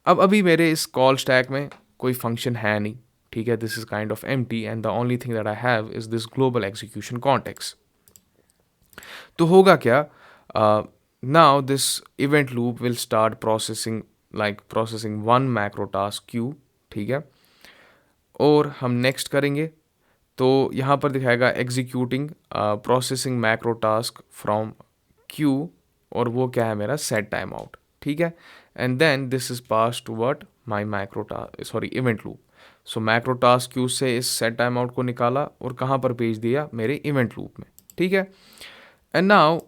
अब अभी मेरे इस कॉल स्टैक में कोई फंक्शन है नहीं। ठीक है, this is kind of empty and the only thing that I have is this global execution context. तो होगा क्या, now this event loop will start processing processing 1 macro task queue. ठीक है, और हम नेक्स्ट करेंगे तो यहाँ पर दिखाएगा executing processing macro task from Q, और वो क्या है मेरा सेट टाइम आउट। ठीक है, and then this is pass to what my macro sorry event loop. So macro task queue से इस सेट टाइम आउट को निकाला और कहाँ पर भेज दिया, मेरे इवेंट लूप में। ठीक है, एंड नाउ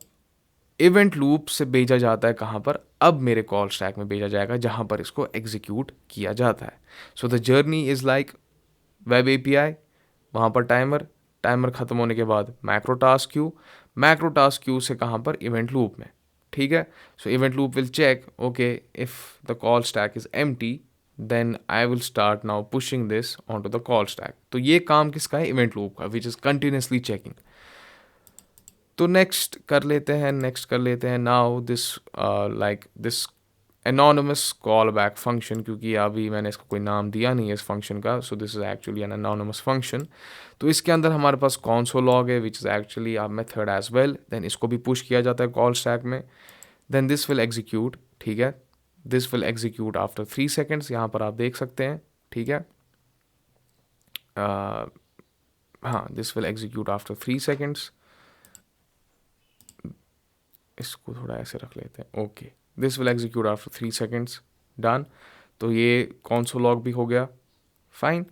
इवेंट लूप से भेजा जाता है कहाँ पर, अब मेरे कॉल स्टैक में भेजा जाएगा जहाँ पर इसको एग्जीक्यूट किया जाता है। So the journey is like web API, वहाँ पर टाइमर, टाइमर ख़त्म होने के बाद macro task queue, macro task queue से कहाँ पर इवेंट लूप में। ठीक है, so event loop will check okay if the call stack is empty, then I will start now pushing this on to the call stack. तो ये काम किसका है, इवेंट लूप का, विच इज़ कंटिन्यूसली चेकिंग। तो नेक्स्ट कर लेते हैं now this like this anonymous call back function, क्योंकि अभी मैंने इसको कोई नाम दिया नहीं है इस फंक्शन का। So this is actually an anonymous function. तो इसके अंदर हमारे पास console log है which is actually a method as well. Then इसको भी पुश किया जाता है कॉल स्टैक में। Then this will execute. ठीक है, this will execute after 3 seconds, यहाँ पर आप देख सकते हैं। ठीक है, हाँ, this will execute after 3 seconds. इसको थोड़ा ऐसे रख लेते हैं। Okay, this will execute after 3 seconds, done. तो ये console log भी हो गया, फाइन।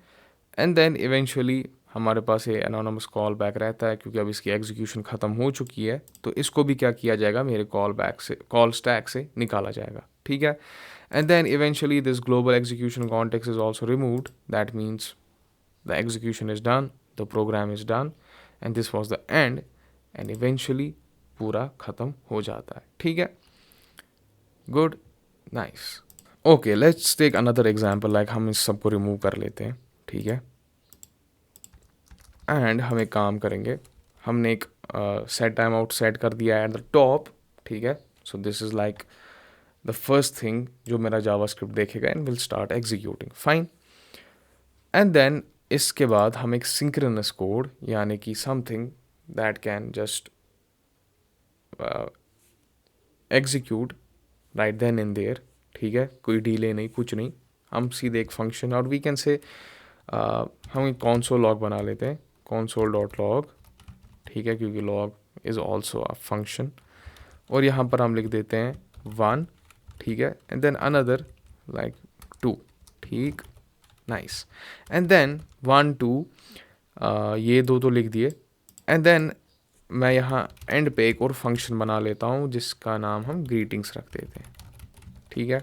एंड देन इवेंचुअली हमारे पास ये एनोनिमस कॉल बैक रहता है, क्योंकि अब इसकी एग्जीक्यूशन ख़त्म हो चुकी है। तो इसको भी क्या किया जाएगा, मेरे कॉल बैक से, कॉल स्टैक से निकाला जाएगा। ठीक है, and then eventually this global execution context is also removed. That means the execution is done, the program is done, and this was the end. And eventually पूरा ख़त्म हो जाता है। ठीक है, good, nice. Okay, let's take another example, like हम इस सबको रिमूव कर लेते हैं। ठीक है, एंड हम एक काम करेंगे, हमने एक सेट टाइम आउट सेट कर दिया है एट द टॉप। ठीक है, so this is like the first thing जो मेरा जावास्क्रिप्ट देखेगा and will start executing, fine. And then इसके बाद हम एक सिंक्रोनस कोड, यानी कि something that can just execute right then in there. ठीक है, कोई डिले नहीं, कुछ नहीं, हम सीधे एक फंक्शन, और वी कैन से हम एक console log बना लेते हैं, console.log। ठीक है, क्योंकि log is also a function. और यहाँ पर हम लिख देते हैं 1। ठीक है, एंड देन अनदर लाइक 2। ठीक, नाइस। एंड देन 1 2 ये दो तो लिख दिए। एंड देन मैं यहाँ एंड पे एक और फंक्शन बना लेता हूँ जिसका नाम हम ग्रीटिंग्स रख देते हैं। ठीक है,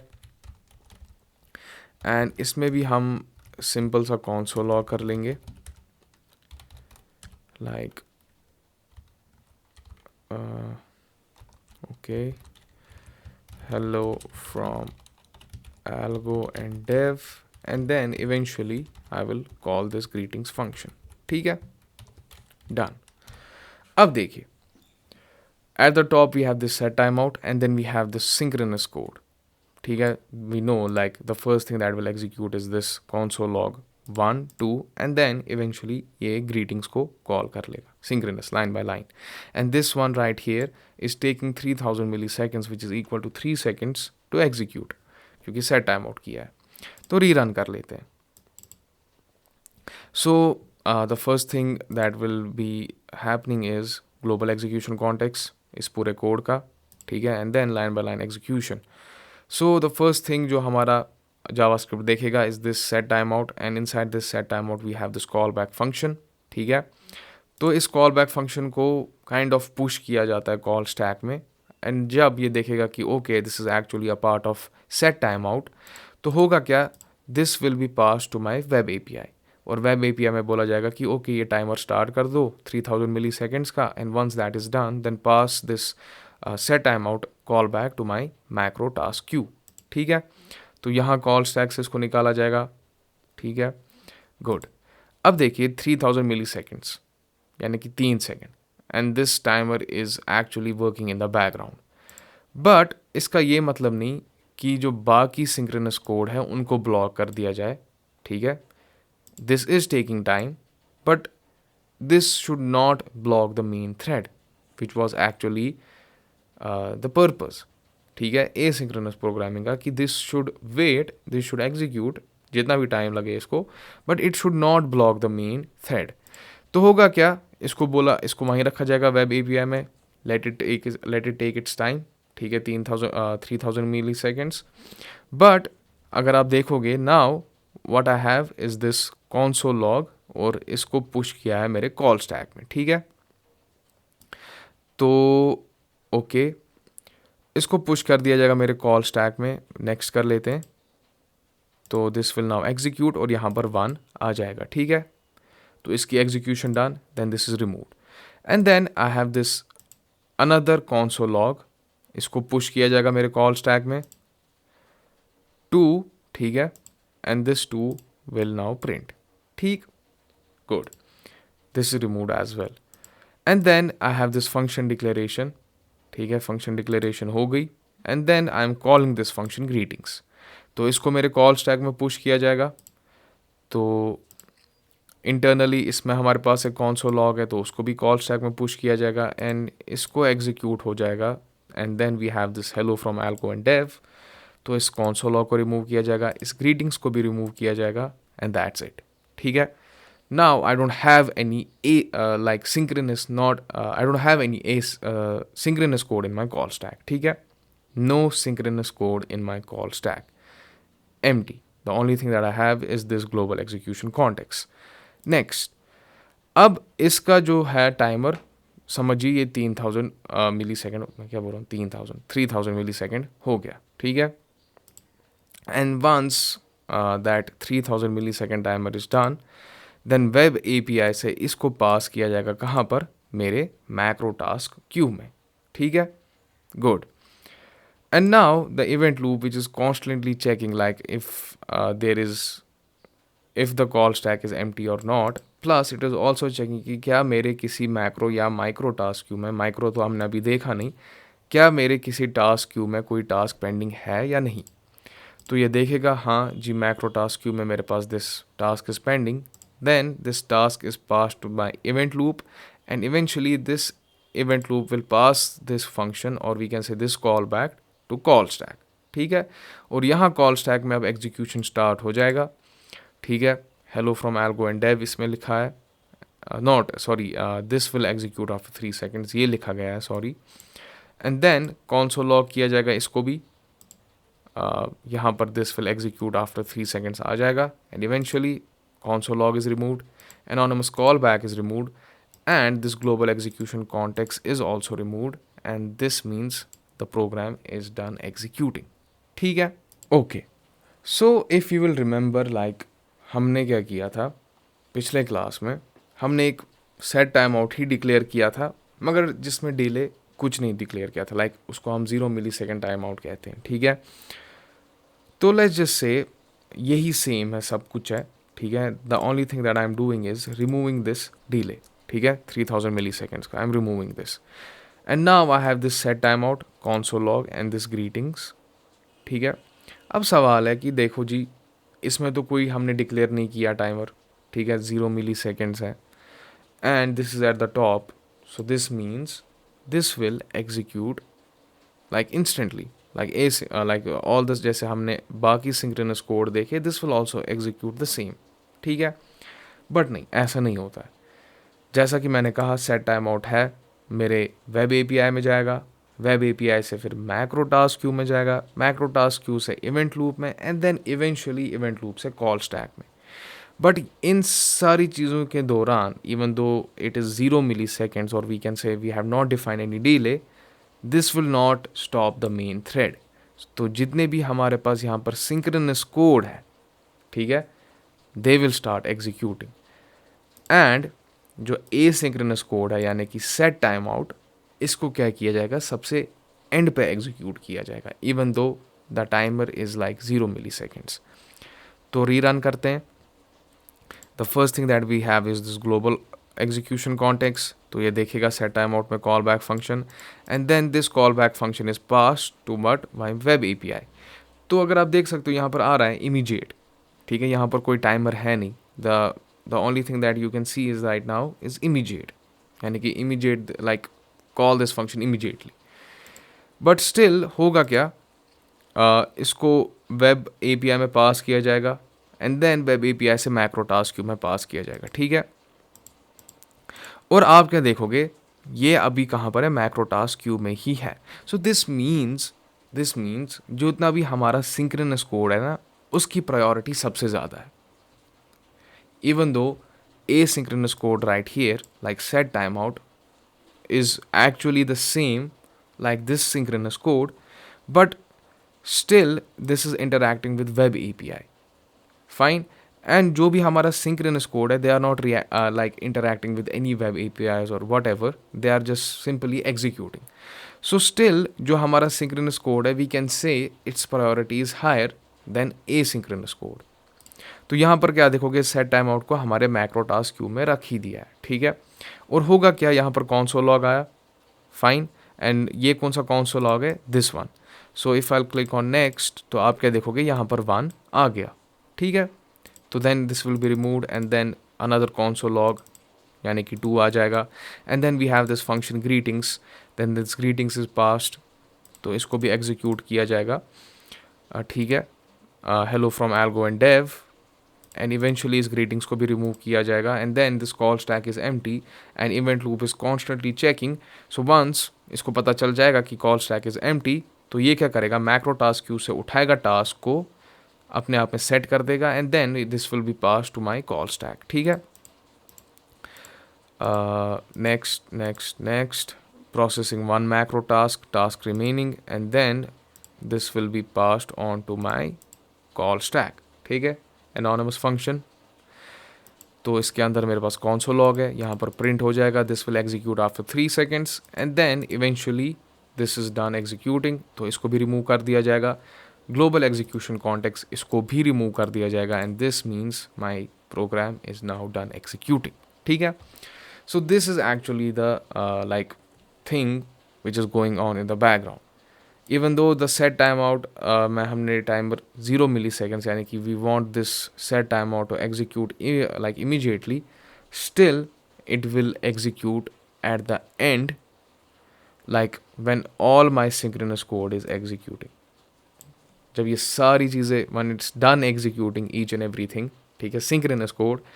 एंड इसमें भी हम सिंपल सा console log कर लेंगे, like okay, hello from algo and dev, and then eventually I will call this greetings function. ठीक है, डन। अब देखिए, at the top we have this set time out and then we have this synchronous code. ठीक है, we know like the first thing that will execute is this console log 1 2 and then eventually ये greetings को call कर लेगा synchronous line by line, and this one right here is taking 3000 milliseconds which is equal to 3 seconds to execute, क्योंकि set time out किया है। तो rerun कर लेते हैं। So the first thing that will be happening is global execution context इस पूरे code का, ठीक है, and then line by line execution. So the first thing जो हमारा जावास्क्रिप्ट देखेगा is this set time out, and inside this set time out we have this call back function. ठीक है, तो इस कॉल बैक फंक्शन को kind of push किया जाता है कॉल स्टैक में, एंड जब ये देखेगा कि okay this is actually a part of set time out, तो होगा क्या, this will be pass to my web API, और वेब एपीआई में बोला जाएगा कि ओके ये टाइमर स्टार्ट कर दो 3000 मिली सेकेंड्स का, and once that is done then pass this set time out call back to my macro task queue. ठीक है, तो यहाँ कॉल स्टैक से इसको निकाला जाएगा। ठीक है, गुड। अब देखिए 3000 मिली सेकेंड्स यानी कि 3 second, and this timer is actually working in the background, but इसका ये मतलब नहीं कि जो बाकी सिंक्रोनस कोड है उनको ब्लॉक कर दिया जाए। ठीक है, this is taking time, but this should not block the main thread which was actually the purpose. ठीक है, ए सिंक्रोनस प्रोग्रामिंग का, कि this should wait, this should execute जितना भी टाइम लगे इसको, but it should not block the main thread. तो होगा क्या, इसको बोला, इसको वहीं रखा जाएगा वेब एपीआई में, let it take its time. ठीक है, 3000 मिली सेकेंड्स, बट अगर आप देखोगे now what I have is this console log, और इसको पुश किया है मेरे कॉल स्टैक में। ठीक है, तो ओके इसको पुश कर दिया जाएगा मेरे कॉल स्टैक में। नेक्स्ट कर लेते हैं, तो दिस विल नाउ एग्जीक्यूट, और यहाँ पर 1 आ जाएगा। ठीक है, तो इसकी execution done, then this is removed, and then I have this another console log, इसको पुश किया जाएगा मेरे कॉल स्टैक में 2। ठीक है, and this 2 will now print. ठीक, good, this is removed as well, and then I have this function declaration. ठीक है, फंक्शन डिक्लेरेशन हो गई, and then I am calling this function greetings, तो इसको मेरे कॉल स्टैक में पुश किया जाएगा। तो इंटरनली इसमें हमारे पास एक console log है, तो उसको भी कॉल स्टैक में पुश किया जाएगा, एंड इसको एग्जीक्यूट हो जाएगा, and then we have this hello from Algo and Dev, तो इस console log को रिमूव किया जाएगा, इस ग्रीटिंग्स को भी रिमूव किया जाएगा, एंड दैट्स इट। ठीक है, now I don't have any like synchronous, not I don't have any synchronous code in my call stack. ठीक है, no synchronous code in my call stack, empty. The only thing that I have is this global execution context. Next, अब इसका जो है timer समझिए ये 3000 मिली second, मैं क्या बोल रहा हूँ, 3000 मिली सेकेंड हो गया। ठीक है, and once that 3000 millisecond timer is done, then web API से इसको पास किया जाएगा कहाँ पर, मेरे मैक्रो टास्क क्यू में। ठीक है, good, and now the event loop which is constantly checking like if there is, if the call stack is empty or not, plus it is also checking कि क्या मेरे किसी मैक्रो या micro task queue में, micro तो हमने अभी देखा नहीं, क्या मेरे किसी टास्क क्यू में कोई टास्क पेंडिंग है या नहीं। तो ये देखेगा हाँ जी मैक्रो टास्क क्यू में मेरे पास this task is pending, then this task is pass to my event loop, and eventually this event loop will pass this function, और we can say this call back to call stack. ठीक है, और यहाँ call stack में अब execution start हो जाएगा। ठीक है, hello from algo and Dev इसमें लिखा है, not sorry, this will execute after 3 seconds, ये लिखा गया है, sorry, and then console log किया जाएगा इसको भी, यहाँ पर this will execute after 3 seconds आ जाएगा, and eventually console log is removed, anonymous call back is removed, and this global execution context is also removed, and this means the program is done executing. ठीक है, okay, so if you will remember like हमने क्या किया था पिछले class में, हमने एक सेट टाइम आउट ही डिक्लेयर किया था, मगर जिसमें डिले कुछ नहीं डिक्लेयर किया था, लाइक उसको हम 0 मिली सेकेंड टाइम आउट कहते हैं। ठीक है, तो लेट्स जस्ट से यही सेम है, सब कुछ है। ठीक है, the only thing that I am doing is removing this delay. ठीक है, 3000 मिली सेकेंड्स का। I am removing this and now I have this set time out console log and this greetings. ठीक है, अब सवाल है कि देखो जी, इसमें तो कोई हमने डिक्लेयर नहीं किया टाइमर, ठीक है, 0 मिली सेकेंड्स है and this is eight the top, so this means this will execute like instantly, like all this, जैसे हमने बाकी सिंक्रोनस कोड देखे, this will also execute the same. ठीक है, बट नहीं, ऐसा नहीं होता है। जैसा कि मैंने कहा, सेट टाइम आउट है, मेरे वेब एपीआई में जाएगा, वेब एपीआई से फिर मैक्रो टास्क क्यू में जाएगा, मैक्रो टास्क क्यू से इवेंट लूप में and then eventually event loop से कॉल स्टैक में। बट इन सारी चीज़ों के दौरान, even though it is 0 milliseconds और we can say we have not define any delay, this will not stop the main thread. तो जितने भी हमारे पास यहाँ पर सिंक्रोनस कोड है, ठीक है, they will start executing. And जो एसिंक्रोनस कोड है यानी कि सेट टाइम आउट, इसको क्या किया जाएगा, सबसे एंड पे एग्जीक्यूट किया जाएगा, even though the timer is like 0 milliseconds. तो रीरन करते हैं। The first thing that we have is this global execution context. तो ये देखेगा सेट टाइम आउट में call back function and then this call back function is pass to but my web API. तो अगर आप देख सकते हो यहाँ पर आ रहा है इमीडिएट, ठीक है, यहाँ पर कोई टाइमर है नहीं। The only thing that you can C is right now is immediate, यानी कि immediate like call this function immediately. But still होगा क्या, इसको वेब एपीआई में पास किया जाएगा एंड देन वेब एपीआई से मैक्रो टास्क क्यू में पास किया जाएगा। ठीक है, और आप क्या देखोगे, ये अभी कहाँ पर है, मैक्रो टास्क क्यू में ही है। सो दिस मीन्स जो इतना भी हमारा सिंक्रोनस कोड है ना, उसकी प्रायोरिटी सबसे ज़्यादा है। Even though asynchronous code right here, like set timeout, is actually the same like this synchronous code, but still this is interacting with web API. Fine. And जो भी हमारा synchronous code है, they are not like interacting with any web APIs or whatever, they are just simply executing. So still जो हमारा synchronous code है, we can say its priority is higher than asynchronous code. तो यहाँ पर क्या देखोगे, set time out को हमारे मैक्रो टास्क क्यू में रख ही दिया है। ठीक है, और होगा क्या, यहाँ पर console log आया, फाइन, एंड ये कौन सा console log है, this one. So if I click on next, तो आप क्या देखोगे, यहाँ पर 1 आ गया। ठीक है, तो then this will be removed and then another console log यानी कि 2 आ जाएगा and then we have this function greetings, then this greetings is passed, तो इसको भी एग्जीक्यूट किया जाएगा। ठीक है, hello from algo and Dev, and eventually इस ग्रीटिंग्स को भी रिमूव किया जाएगा and then this call stack is empty and event loop is constantly checking. So once इसको पता चल जाएगा कि कॉल स्टैक इज एम्प्टी, तो ये क्या करेगा, मैक्रो टास्क क्यू से उठाएगा टास्क को, अपने आप में सेट कर देगा and then this will be pass to my call stack. ठीक है, next processing one macro task remaining and then this will be passed on to my call stack. ठीक है, anonymous function, तो इसके अंदर मेरे पास console log है, यहाँ पर print हो जाएगा, this will execute after 3 seconds and then eventually this is done executing, तो इसको भी remove कर दिया जाएगा, global execution context इसको भी remove कर दिया जाएगा and this means my program is now done executing. ठीक है, so this is actually the like thing which is going on in the background. Even though the set timeout में हमने timer 0 milliseconds यानी कि we want this set timeout to execute like immediately, still it will execute at the end, like when all my synchronous code is executing. जब ये सारी चीज़ें when it's done executing each and everything, ठीक है, synchronous code,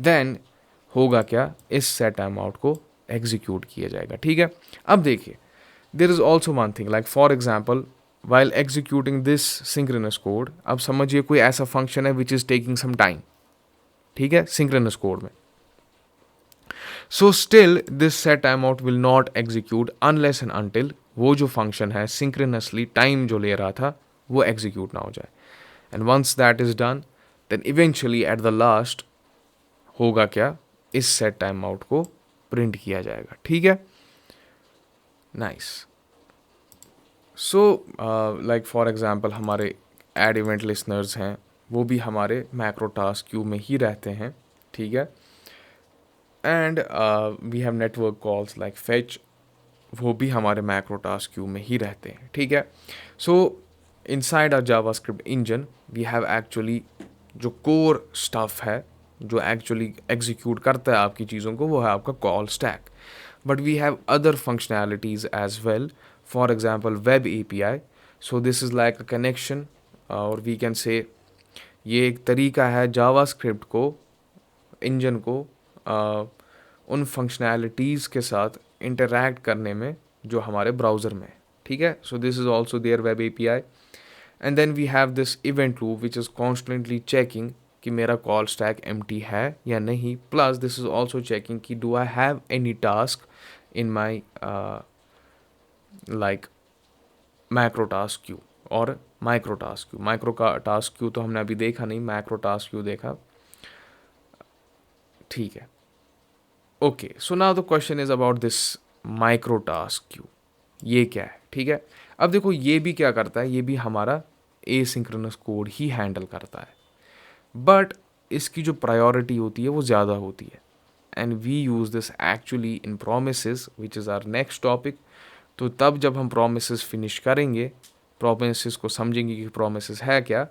then होगा क्या, इस set timeout को एग्जीक्यूट किया जाएगा। ठीक है, अब देखिए, there is also one thing, like for example while executing this synchronous code, अब समझिए कोई ऐसा फंक्शन है which is taking some time, ठीक है, सिंक्रोनस कोड में, so still this set time out will not execute unless and until वो जो फंक्शन है सिंक्रोनसली टाइम जो ले रहा था वो एग्जीक्यूट ना हो जाए। And once that is done, then eventually at the last होगा क्या, इस सेट टाइम आउट को प्रिंट किया जाएगा। ठीक है, nice. So like for example हमारे एड इवेंट लिसनर्स हैं, वो भी हमारे मैक्रो टास्क क्यू में ही रहते हैं। ठीक है, and we have network calls like fetch, वो भी हमारे मैक्रो टास्क क्यू में ही रहते हैं, ठीक है। So inside a JavaScript engine we have actually जो कोर स्टफ है, जो एक्चुअली एग्जीक्यूट करता है आपकी चीज़ों को, वो है आपका call stack. But we have other functionalities as well, for example web API. So this is like a connection, और वी कैन से ये एक तरीका है जावास्क्रिप्ट को, इंजन को उन फंक्शनैलिटीज़ के साथ इंटरैक्ट करने में जो हमारे ब्राउज़र में है, ठीक है। So this is also there web API. And then we have this event loop which is constantly checking कि मेरा कॉल स्टैक एम्प्टी है या नहीं, plus this is also checking कि do I have any task in my like macro task queue और micro task queue. Micro का task queue तो हमने अभी देखा नहीं, मैक्रो टास्क क्यू देखा, ठीक है। Okay, so now the question is about this micro task Q, ये क्या है, ठीक है। अब देखो ये भी क्या करता है, ये भी हमारा एसिंक्रोनस कोड ही हैंडल करता है, बट इसकी जो प्रायोरिटी होती है वो ज़्यादा होती है। And we use this actually in promises which is our next topic. तो तब जब हम प्रोमिसेस फिनिश करेंगे, प्रोमिसेस को समझेंगे कि प्रोमिसेस है क्या,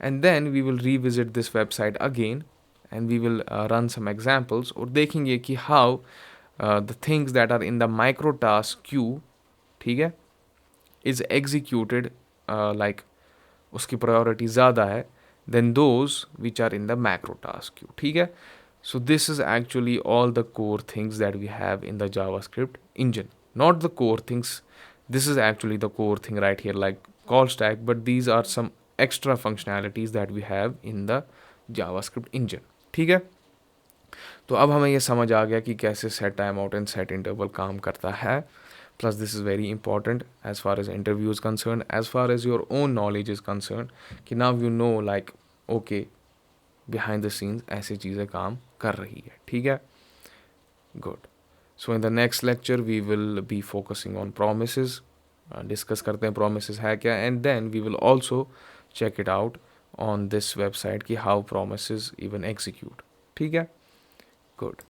and then we will revisit this website again and we will run some examples, और देखेंगे कि how the things that are in the micro task queue, ठीक है, इज एग्जीक्यूटेड लाइक उसकी प्रायोरिटी ज़्यादा है than those which are in the macro task queue, ठीक है। So this is actually all the core things that we have in the JavaScript engine. Not the core things, this is actually the core thing right here, like call stack, but these are some extra functionalities that we have in the JavaScript engine, ठीक है। तो अब हमें ये समझ आ गया कि कैसे set timeout and set interval काम करता है। Plus this is very important as far as interview is concerned, as far as your own knowledge is concerned, कि now you know like okay behind the scenes ऐसी चीज़ें काम कर रही है, ठीक है। Good. So in the next lecture we will be focusing on promises, discuss करते हैं प्रोमिसेस है क्या, and then we will also check it out on this website कि हाउ प्रोमिसेस इवन एग्जीक्यूट, ठीक है। गुड।